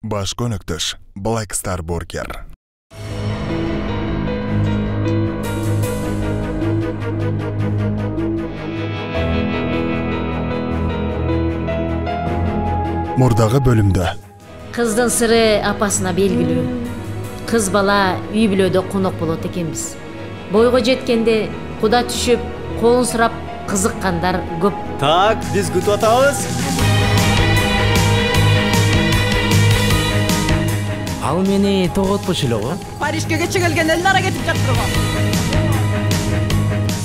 Баш көнөктөш Black Star Burger. Мурдагы бөлүмдө Кыздын сыры апасына белгилүү. Кыз бала үй бүлөдө конок болот экенбиз. Бойго жеткенде куда түшүп, колун сурап кызыккандар көп. Так, биз күтүп атабыз. Ал мени тоготпочу эле го. Парижге кече келген Элнара кетип жатыр го.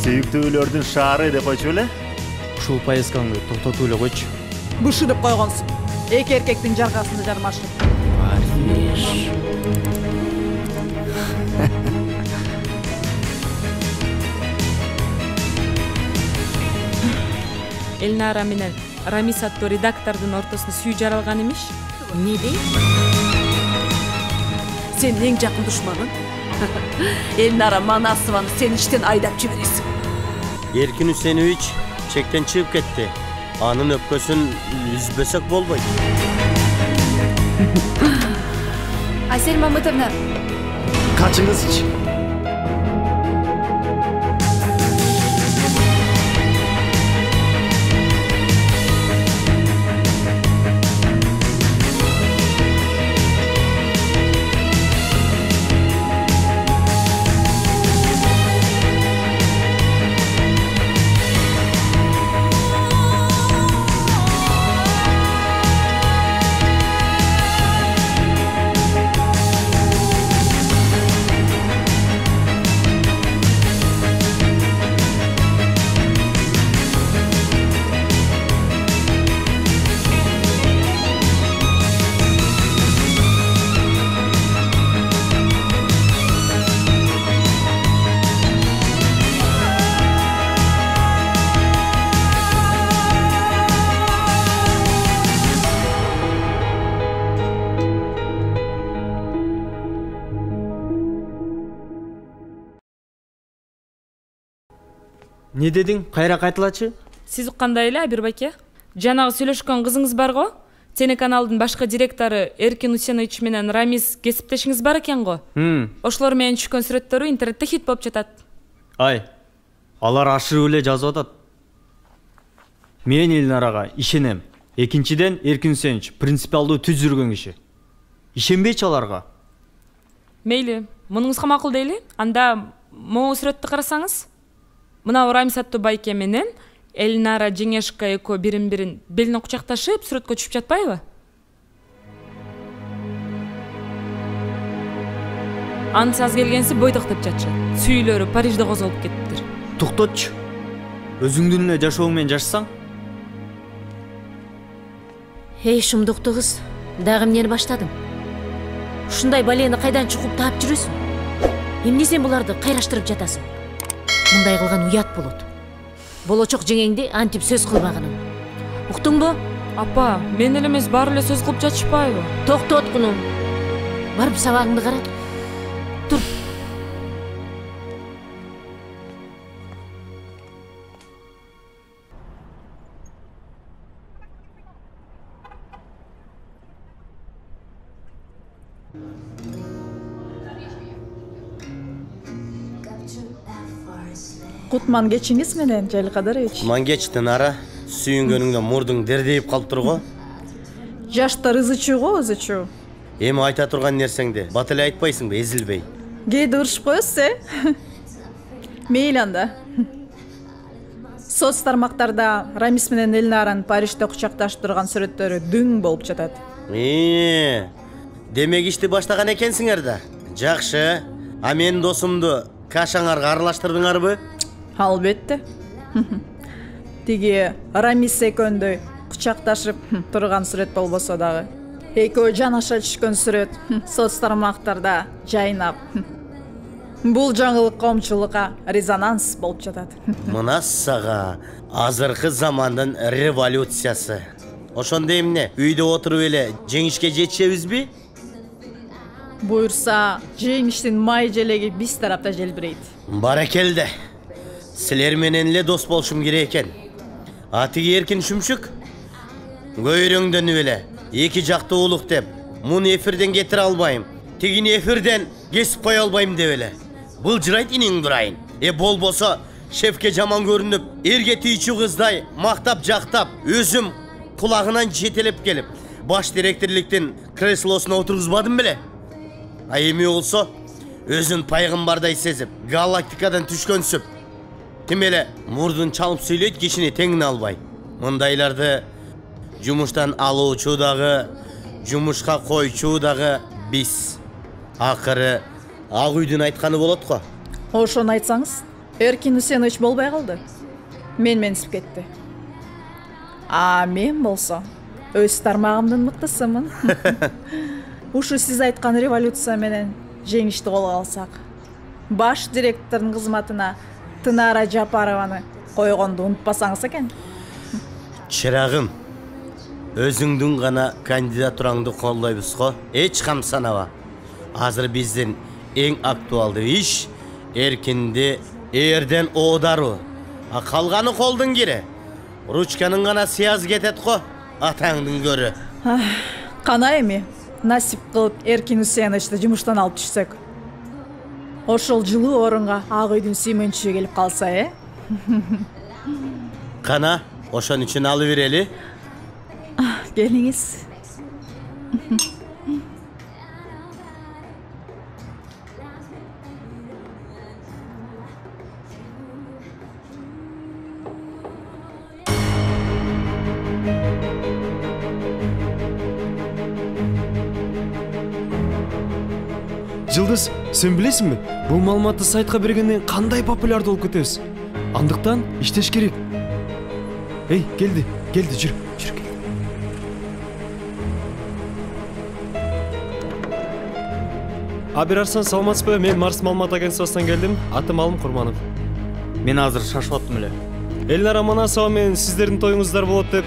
Сүйүктүүлөрдүн шаары деп айтчу эле. Ушул поездкаңды токтотуп эле койчу. Бышырып койгонсуң. Эки эркектин жаргасында жармашып. Париж. Элнара менен Рамис аттуу редактордун ортосунда сүйүү жаралган эмиш? Не дейт? Сен эң жакын душманың. Элнара Манасованы сен иштен айдап жибересиң. Эркин Үсенович чектен чыгып кетти. Анын өпкөсүн үзбөсөк болбойт. Айсель Мамытовна, Качыңызчы. Не дедиң? Кайра кайтылачы? Сиз уккандай эле Абир байке. Жанагы сүйлөшкөн кызыңыз бар го? Телеканалдын башкы директору Эркин Үсенович менен Рамис кесиптешиңиз бар экен го? Ошолор менен түшкөн сүрөттөрү интернетте хит болуп жатат. Ай, алар ашырып эле жазып атат. Мен Элнарага ишенем. Экинчиден, Эркин Үсенович принципиалдуу түз жүргөн киши. Ишенбейчи аларга. Мейли, мунуңузга макул дейли? Анда могу сүрөттү карасаңыз. Мына Рамис аттуу байке менен Элнара Жеңешка экөө бирин-бирин белине кучакташып сүрөткө түшүп жатпайбы? Анысы аз келгенси бойдоктоп жатышат. Сүйүлөрү Парижде козголуп кеттир. Токтотчу. Өзүңдүн эле жашооң менен жашасаң. Эй, шумдуктуу кыз, дагы эмнени баштадың? Ушундай балени кайдан чукуп таап жүрөсүң? Эмне сен буларды кайраштырып жатасың? Мындай кылган уят болот. Болочок жеңеңди антип сөз кылбагының. Уктуңбу? Апа, мен эле эмес баары эле сөз кылып жатышпайбы? Токтот кунум. Барып сабагыңды кара. Тур. Кутман кечиңиз менен Жалил Кадырович. Кутман кечтин ара. Сүйүнгөнүңдө мурдуң дердейип калыптыр го. Жаштар ызычуу го, ызычуу. Эми айта турган нерсеңди бат эле айтпайсыңбы, эзилбей? Кээде урушуп коесуз, Мейли анда. Соц тармактарда Рамис менен Элнаранын Парижде кучакташып турган сүрөттөрү дүң болуп жатат. Демек ишти баштаган экенсиңер да. Жакшы. А менин досумду кашаңарга аралаштырдыңарбы? Албетте. Тиги Рамис экөөндө кучакташып турган сүрөт болбосо дагы. Экөө жанаша түшкөн сүрөт соц тармактарда жайнап. Бул жаңылык коомчулукка резонанс болуп жатат. Мына сага азыркы замандын революциясы. Ошондо эмне? Үйдө отуруп эле жеңишке жетишебизби? Буйрса, жеңиштин май желеги биз тарапта желбирейт. Баракелде. Силер менен эле дос болушум керек экен. Атиги Эркин Шүмшүк көйрөңдөнүп эле эки жакты улук деп Мұны эфирден кетіре албайым. Тегini эфирден кесіп қоя албайым деп эле. Былжырайт инең дұрайын. Болбосо шефке жаман көрініп, ерге түйчү қыздай мақтап жақтап, өзім құлағынан жетелеп келіп, баш директорліктен креслосына отырғызбадым біле. Эми болсо, өзін пайғамбардай сезіп, галактикадан түшкөнсүп, тимеле мурдун чалып сөйлейт, кишини теңине албай. Мындайларды жумуштан алуучу дагы, жумушка койчу дагы биз. Акыры Ак үйдүн айтканы болот го. Ошону айтсаңыз, Эркин Үсенович болбай калды. Менсип кетти. Мен болсо, өз тармагымдын мыктысымын. Ушу сиз айткан революция менен жеңишти колго алсак, баш директордун кызматына Тынара Жапарованы койгонду унутпасаңыз экен. Чырагым, өзүңдүн гана кандидатураңды колдойбуз го. Эч кам санаба. Азыр биздин эң актуалдуу иш Эркинди эрден оодару. Калганы колдун кири. Ручканын гана сыяз кетет го, атаңдын көрү. Кана эми насип кылып Эркин Үсеновичти жумуштан алып түшсөк. Ошол жылуу орунга Ак үйдүн сүймөнчүгү келип калса, Кана, ошон үчүн алып берели. Келиңиз. Жылдыз, сен билесиңби? Бул маалыматты сайтка бергенден кандай популярдуу болуп кетебиз. Андыктан иштеш керек. Эй, келди, жүр. Абир Арсан, саламатсызбы? Мен Марс маалымат агентствосунан келдим. Атым Алым Курманов. Мен азыр шашып аттым эле. Элнара Манасова менен сиздердин тоюңуздар болот деп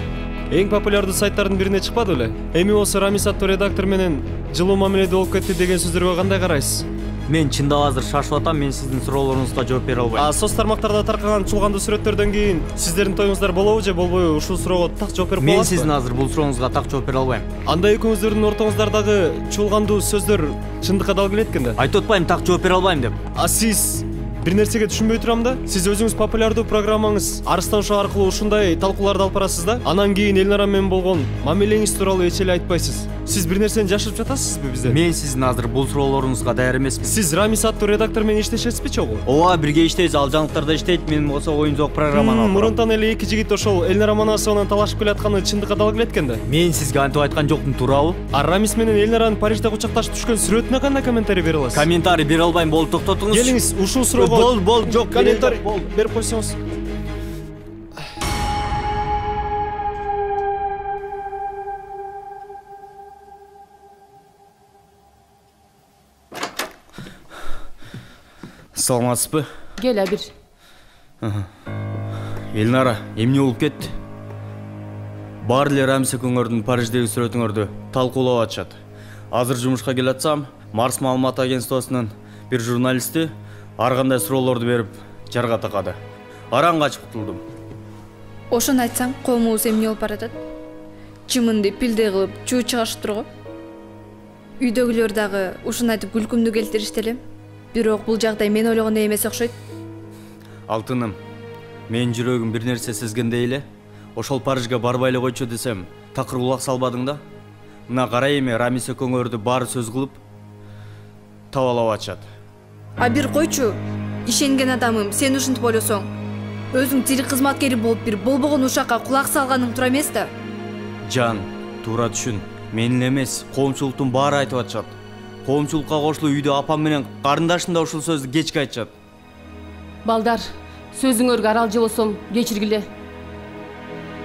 эң популярдуу сайттардын бирине чыкпады беле? Эми болсо Рамис аттуу редактор менен жылуу мамиледе болуп кетти деген сөздөргө кандай карайсыз? Мен чындап азыр шашып атам, мен сиздин суроолоруңузга жооп бере албайм. Соц тармактарда таркаган чулгандуу сүрөттөрдөн кийин сиздердин тоюңуздар болобу же болбойбу? Ушул суроого так жооп берип болобу? Мен сиздин азыр бул сурооңузга так жооп бере албайм. Анда экөөңүздөрдүн ортоңуздардагы чулгандуу сөздөр чындыкка дал келет экен да. Айтып атпайм, так жооп бере албайм деп. Сиз бир нерсеге түшүнбөй турам да. Сиз өзүңүз популярдуу программаңыз Арыстан шоу аркылуу ушундай талкууларды алып барасыз да. Анан кийин Элнара менен болгон мамилеңиз тууралуу эч эле айтпайсыз. Сиз бир нерсени жашырып жатасызбы бизден? Мен сиздин азыр бул суроолоруңузга даяр эмесмин. Сиз Рамис аттуу редактор менен иштешесизби чогуу? Ооба, бирге иштейбиз, ал жаңылыктарда иштейт, мен болсо оюн зок программаны. Мурунтан эле эки жигит ошол Элнара Манасованан талашып келатканы чындыкка дал келет экен да. Мен сизге антип айткан жоктум, туурабы? Рамис менен Элнаранын Парижде кучакташып түшкөн сүрөтүнө кандай комментарий бере аласыз? Комментарий бере албайм, болду, токтотуңуз. Келиңиз, ушул суроого Бол, жок, комментарий берип койсоңуз. Саламатсызбы? Кел, Абир. Элнара, эмне болуп кетти? Бар эле Рамис экөөңөрдүн Париждеги сүрөтүңөрдү талкуулап атышат. Азыр жумушка келатсам, Марс маалымат агентствосунун бир журналисти ар кандай суроолорду берип жарга такады. Аран качып кутулдум. Ошону айтсаң, коомубуз эмне болуп баратат? Чымынды пилде кылып чуу чыгашып турго. Үйдөгүлөр дагы ушуну айтып күлкүмдү келтиришти эле. Бирок бул жагдай мен ойлогондой эмес окшойт. Алтыным, мен жүрөгүм бир нерсе сезгендей эле. Ошол Парижге барбай эле койчу десем, такыр кулак салбадың да? Мына карай эми Рамис экөөңөрдү баары сөз кылып табалап атышат. Бир койчу, ишенген адамым, сен ушинтип ойлосоң, өзүң тирик кызматкери болуп бир болбогон ушакка кулак салганың туура эмес да. Жан, туура түшүн. Мен эле эмес, коомчулуктун баары айтып атышат. Коомчулукка кошулуп үйдө апам менен карындашым да ушул сөздү кечке айтышат. Балдар, сөзүңөргө аралжы болсом кечиргиле.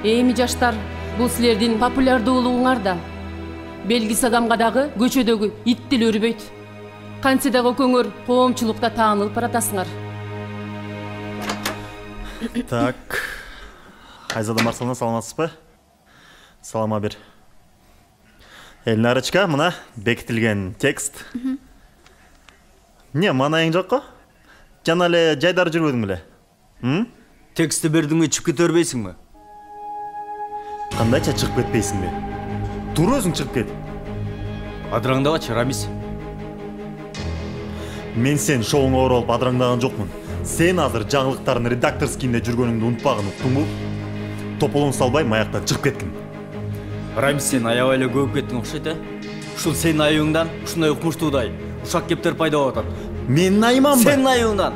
Эми жаштар, бул силердин популярдуулугуңар да. Белгисиз адамга дагы көчөдөгү ит деле өрбөйт. Кантсе дагы экөөңөр коомчулукта таанылып баратасыңар. Так. Айзада Марсална, саламатсызбы? Салама бир. Элнарочка, мына бекитилген текст. Не, манайың жок го? Жана эле жайдар жүрбөдүң беле? Текстти бердиңби, чыгып кете бербейсиңби? Кандайча чыгып кетпейсиңби? Тура өзүң чыгып кет. Адыраңдабачы, Рамис. Мен сен шоуңа оралып адыраңдаған жоқмын. Сен азыр жаңылықтарын редакторскийінде жүргөнүңдү унутпагын, уктуңбу? Тополон салбай маяктан чыгып кеткин. Рамис, сен аябай эле көп кеттиң окшойт, Ушул сенин айыбыңдан ушундай укмуштуудай ушак кептер пайда болуп атат. Менин айыбымбы? Сенин айыбыңдан.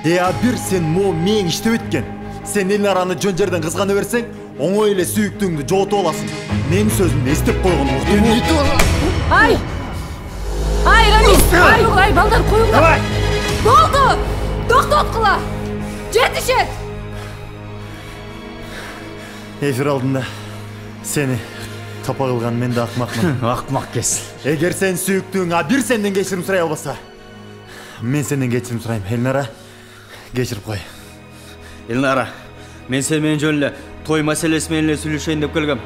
Бир сен мээң иштеп өткөн. Сен Элнараны жөн жерден кызгана берсең, оңой эле сүйүктүүңдү жоготуп аласың. Менин сөзүмдү эстеп койгон уктуңбу? Ай! Ай, Рамис! Ай, балдар, коюңдар! Давай! Болду! Токтоткула! Жетишет! Эфир алдында сени капа кылган мен да акмакмын. Акмак кес. Эгер сен сүйүктүүң бир сенден кечирим сурай албаса, мен сенден кечирим сурайм. Элнара, кечирип кой. Элнара, мен сен менен жөн эле той маселеси менен эле сүйлөшөйүн деп келгем.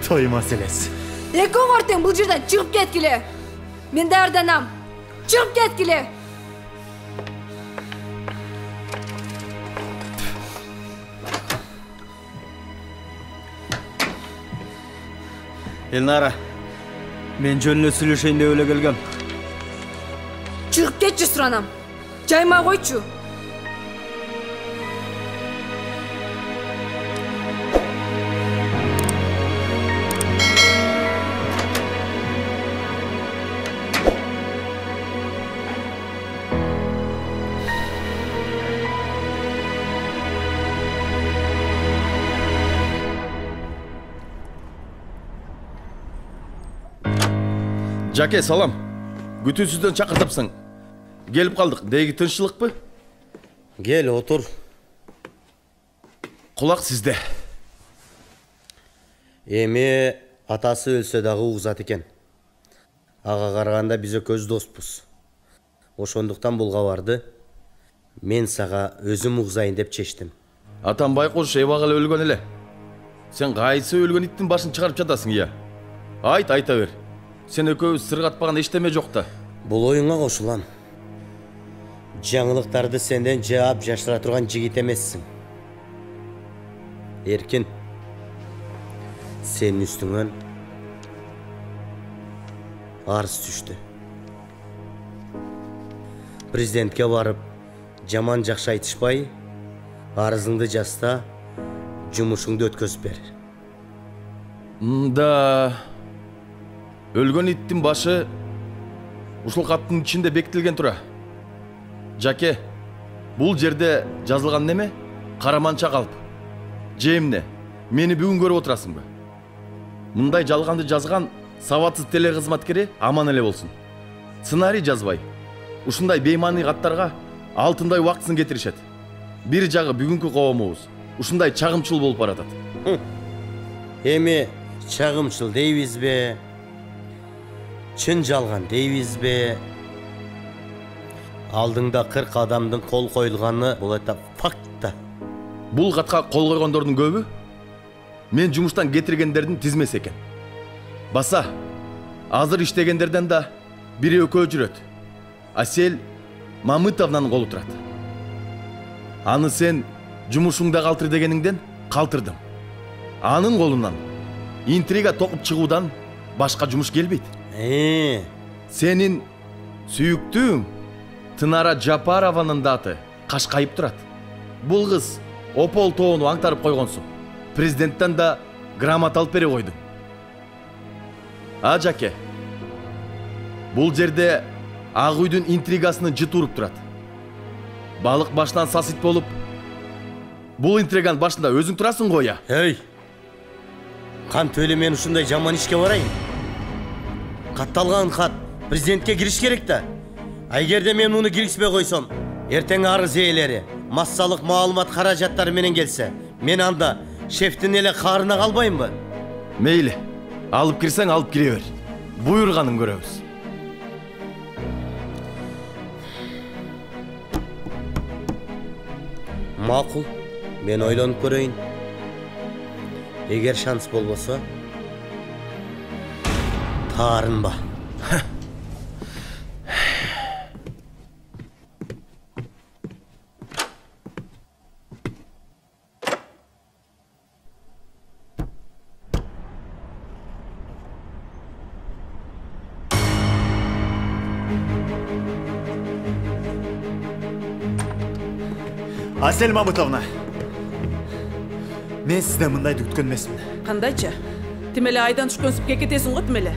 Той маселеси. Экөөң ортең бул жерден чыгып кеткиле. Мен даярданам. Чыгып кеткиле. Элнара, мен жөн эле сүйлөшөйүн деп эле келгем. Чыгып кетчи суранам. Жаймай койчу. Жаке, салам. Күтүүсүздөн чакыртыпсың. Келип калдык. Деги тынччылыкпы? Кел, отур. Кулак сизде. Эми атасы өлсө дагы угузат экен. Ага караганда биз экөөбүз доспуз. Ошондуктан бул кабарды мен сага өзүм угузайын деп чечтим. Атам байкош эбак эле өлгөн эле. Сен кайсы өлгөн иттин башын чыгарып жатасың, ия? Айта бер. Сен экөөбүз сыргатпаган эчтеме жок да. Бул оюңа кошулам. Жаңылыктарды сенден жаап жашыра турган жигит эмессиң. Эркин, сенин үстүңөн арыз түштү. Президентке барып, жаман жакшы айтышпай, арызыңды жазса, жумушуңду өткөзүп бер. Өлгөн иттин башы ушул каттын ичинде бекитилген тура. Жаке, бул жерде жазылган неме? Караманча калп. Же эмне? Мени бүгүн көрүп отурасыңбы? Мындай жалганды жазган сабатсыз телекызматкери аман эле болсун. Сценарий жазбай, ушундай беймани каттарга алтындай убактысын кетиришет. Бир жагы бүгүнкү коомубуз ушундай чагымчыл болуп баратат. Эми чагымчыл дейбизби? Чын жалган дейбизби? Алдыңда 40 адамдын кол коюлганы бул эта факт да. Бул катка кол койгондордун көбү мен жумуштан кетиргендердин тизмеси экен. Баса, азыр иштегендерден да бири экөө жүрөт. Асель Мамытовнанын колу турат. Аны сен жумушуңда калтыр дегениңден калтырдым. Анын колунан интрига токуп чыгуудан башка жумуш келбейт. Сенин сүйүктүүң Тынара Жапарованын даты кашкайып турат. Бул кыз Опол тоону аңтарып койгонсуң. Президенттен да грамота алып бере койдуң. Жаке, бул жерде Ак үйдүн интригасынын жыты уруп турат. Балык башынан сасит болуп, бул интриганын башында өзүң турасың го я? Кантип эле мен ушундай жаман ишке барайын? Катталган кат президентке кириш керек да. Эгерде мен муну киргизбей койсом, эртең арыз ээлери массалык маалымат каражаттары менен келсе, мен анда шефтин эле каарына калбаймбы? Мейли, алып кирсең алып кире бер. Буйруганын көрөбүз. Макул, мен ойлонуп көрөйүн. Эгер шанс болбосо, таарынба. Асель Мамытовна, мен сізден мындайды күткен емеспін. Қандайча? Тимеле айдан түшкөнсіп кетесің ғой тимеле.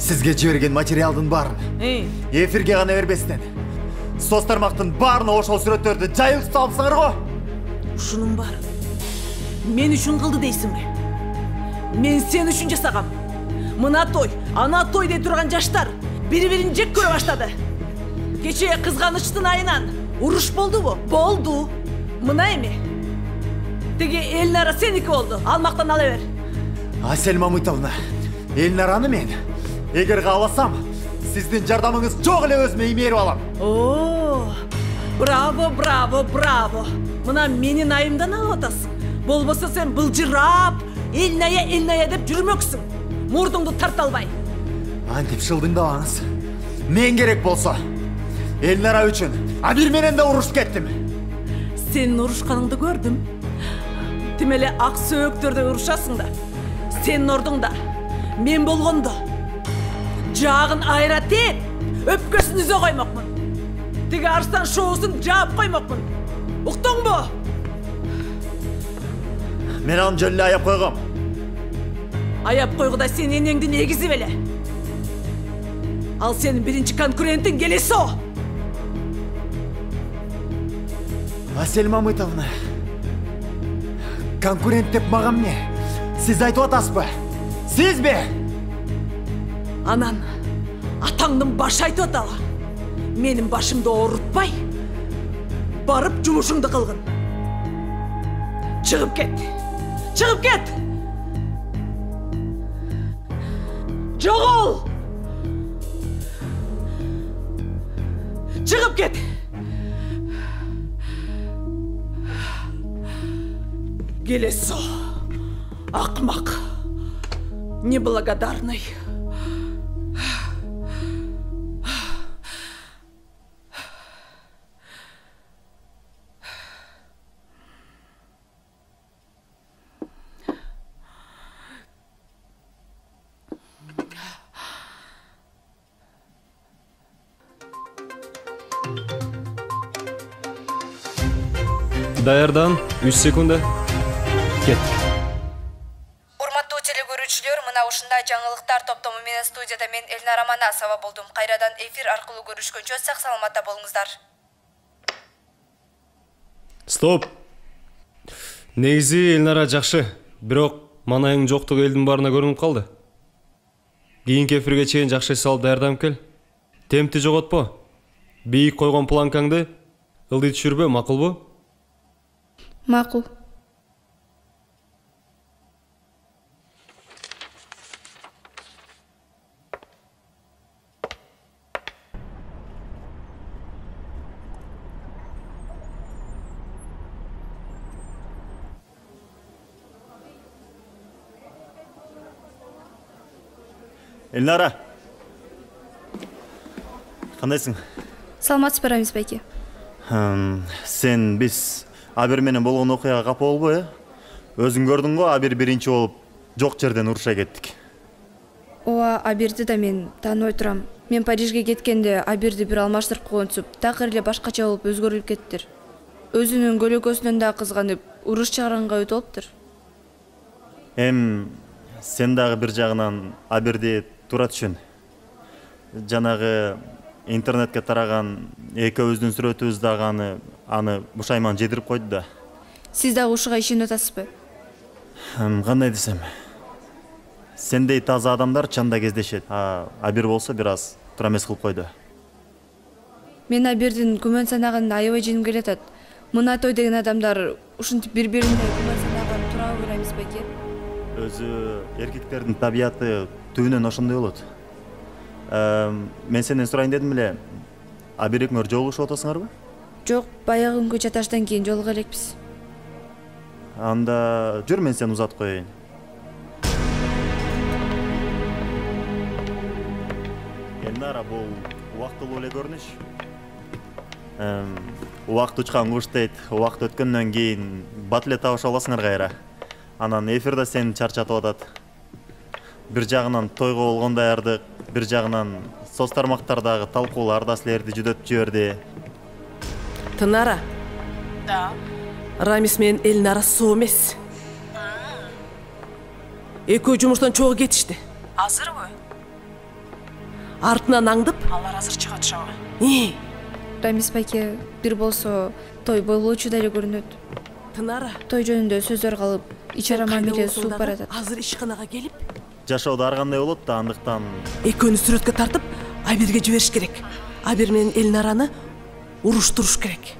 Сізге жіберген материалдың барын эфирге ғана бербестен соц тармақтың барын ошол сүрөттөрдү жайылып салыпсыңар го. Ушунун бар. Мен үчүн кылды дейсиңби? Мен сен үчүн жасагам. Мына той, ана той дей турган жаштар бири-бирин жек көрө баштады. Кече кызганычтын айынан уруш болдубу? Болду. Мына эми. Теги Элнара сеники болду. Алмактан ала бер. Асель Мамытовна, Элнараны мен эгер кааласам, сиздин жардамыңыз жок эле өзүмө иймерип алам. О, браво, браво, браво. Мына менин айымдан алып атасың. Болбосо сен былжырап, Элная деп жүрмөксүң. Мурдуңду тарта албай. Антип шылдыңдабаңыз. Мен керек болсо Элнара үчүн Абир менен да урушуп кеттим. Сенин урушканыңды көрдүм. Тимеле ак сөөктөрдө урушасың да. Сенин ордуңда мен болгондо жаагын айратып, өпкөсүн үзе коймокмун. Тиги арстан шоусун жаап коймокмун. Уктуңбу? Мен аны жөн эле аяп койгом. Аяп койгуда сен энеңдин эгизи беле. Ал сенин биринчи конкурентиң Келесо. Асель Мамытовна, конкурент деп мага эмне? Сиз айтып атасызбы? Сизби? Анан атаңдын башы айтып аталы. Менин башымды оорутпай, барып жумушуңду кылгын. Чыгып кет. Чыгып кет. Жогол. Чыгып кет. Келесо. Акмак. Неблагодарный. Даярдан 3 секунда. Кет. Урматтуу телекөрүүчүлөр, мына ушундай жаңылыктар топтому менен студияда мен Элнара Манасова болдум. Кайрадан эфир аркылуу көрүшкөнчө сак саламатта болуңуздар. Стоп. Негизи Элнара жакшы, бирок манайың жоктугу элдин баарына көрүнүп калды. Кийинки эфирге чейин жакшы салып даярданып кел. Темпти жоготпо. Бийик койгон планкаңды ылдый түшүрбө, макулбу? Макул. Элнара, кандайсың? Саламатсыз барамыз байке. Сен биз Абир менен болгон окуяга капа болбой, өзүң көрдүң го, Абир биринчи болуп жок жерден уруша кеттик. Ооба, Абирди да мен тааной турам. Мен Парижге кеткенде Абирди бир алмаштырып койгонсуп, такыр эле башкача болуп өзгөрүлүп кеттир. Өзүнүн көлөкөсүнөн да кызганып, уруш чыгаранга өтүп болуптур. Сен дагы бир жагынан Абирди тура түшүн. Жанагы интернетке тараган экөөбүздүн сүрөтүбүз дагы аны бушайман жедирип койду да. Сиз дагы ушуга ишенип атасызбы? Кандай десем? Сендей таза адамдар чанда кездешет. Абир болсо бир аз тура эмес кылып койду. Мен Абирдин күмөн санаган аябай жеңим келатат. Мына той деген адамдар ушинтип бири-бирине күмөн санаган туурабы ойлойбуз беки? Өзү эркектердин табияты түбүнөн ошондой болот. Мен сенден сурайын дедим эле, Абир экөөңөр жолугушуп атасыңарбы? Жок, баягы күнгө чаташтан кийин жолуга элекпиз. Анда жүр, мен сени узатып коеюн. Элнара, бул убактылуу эле көрүнүш. Убакыт учкан куш дейт, убакыт өткөндөн кийин бат эле табыша аласыңар кайра. Анан эфирде сени чарчатып атат. Бир жагынан тойго болгон даярдык, бир жагынан соц тармактардагы талкуулар да силерди жүдөтүп жиберди. Тынара. Да. Рамис менен Элнара соо эмес. Экөө жумуштан чогуу кетишти. Азырбы? Артынан аңдып, алар азыр чыгат шага. Рамис байке бир болсо той болуучу да эле көрүнөт. Тынара. Той жөнүндө сөздөр калып, ичара мамиле сууп баратат. Азыр ишканага келип, Жашоодо ар кандай болот да, андыктан экөөнү сүрөткө тартып, Абирге жибериш керек. Абир менен Элнараны уруштуруш керек.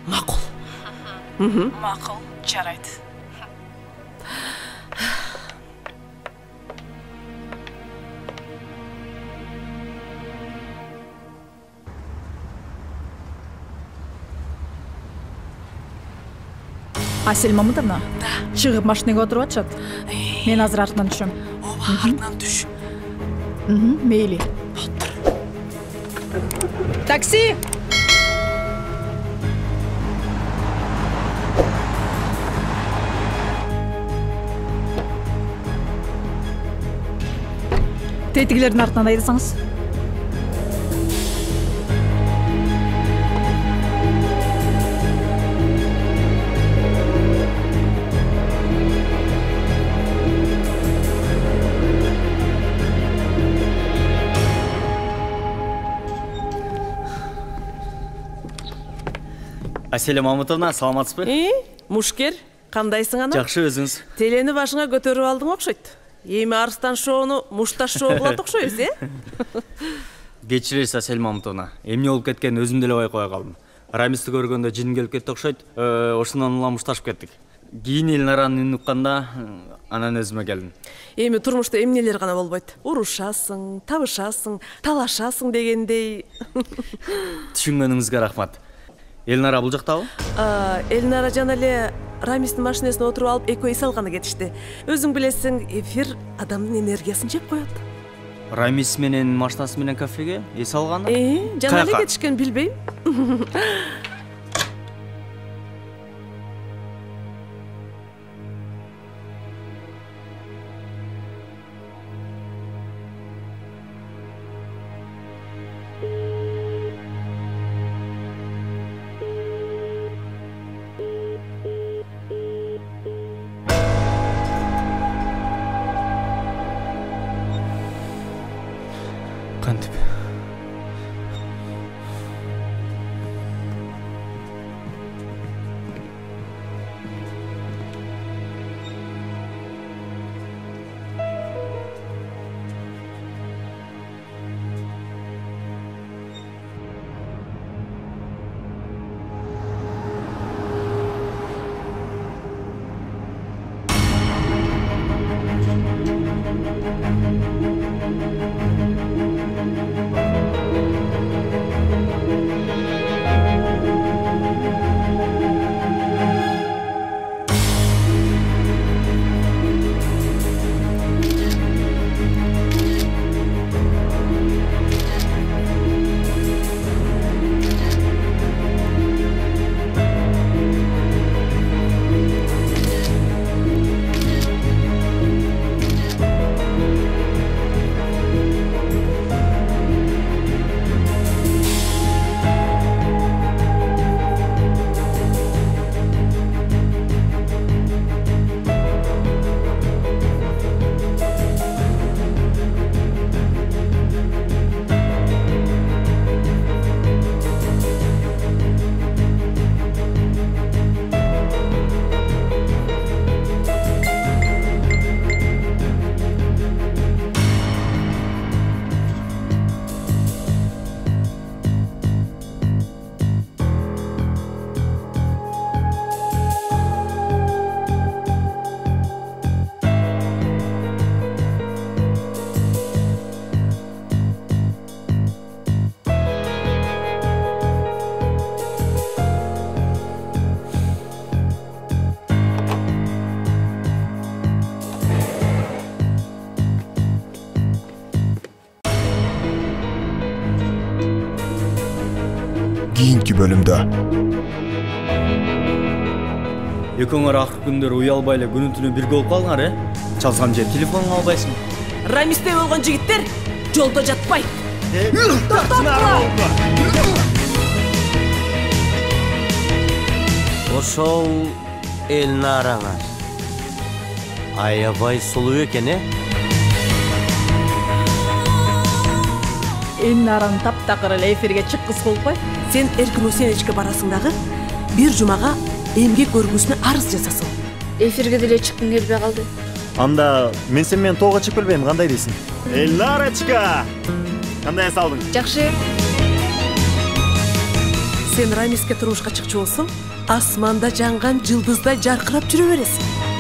Макул. Макул, жарайт. Асель Мамытовна? Да. Чыгып машинеге отуруп атышат. Мен азыр артынан түшөм. Ооба, артынан түш. Мейли. Такси! Тетигилердин артынан айдасаңыз. Аселя Мамытовна, саламатсызбы? Мушкер, кандайсың ана? Жакшы, өзүңүз. Телени башыңа көтөрүп алдың окшойт. Эми Арстан шоону Мушташ шоо кылат окшойбуз, Кечиресиз, Аселя Мамытовна. Эмне болуп кеткенин өзүм деле байкабай калдым. Рамисти көргөндө жиним келип кетти окшойт. Ошондон улам мушташып кеттик. Кийин Элнаранын үнүн укканда анан өзүмө келдим. Эми турмушта эмнелер гана болбойт. Урушасың, табышасың, талашасың дегендей. Түшүнгөнүңүзгө рахмат. Элнара бул жактабы? Элнара жана эле Рамистин машинесине отуруп алып экөө эс алганы кетишти. Өзүң билесиң, эфир адамдын энергиясын жеп коет. Рамис менен машинасы менен кафеге эс алганы? Жана эле кетишкен, билбейм. Кантип? Keyinki bölümde. Экөөңөр акыркы күндөр уялбай эле күнү түнү бирге болуп калыңар, Чалган же телефонун албайсың. Рамисте болгон жигиттер жолдо жатпайт. Ошол Элнараңар аябай сулуу экен, Элнараны таптакыр эле эфирге чыккыс кылбай. Сен Эркин Усеновичке барасың дагы, бир жумага эмгек көргүнүсүнө арыз жасасың. Эфирге деле чыккың келбей калды. Анда мен сен менен тоого чыгып келбейм, кандай дейсиң? Элнарочка! Кандай салдың? Жакшы. Сен Рамиске турмушка чыкчу болсоң, асманда жанган жылдыздай жаркырап жүрө бересиң.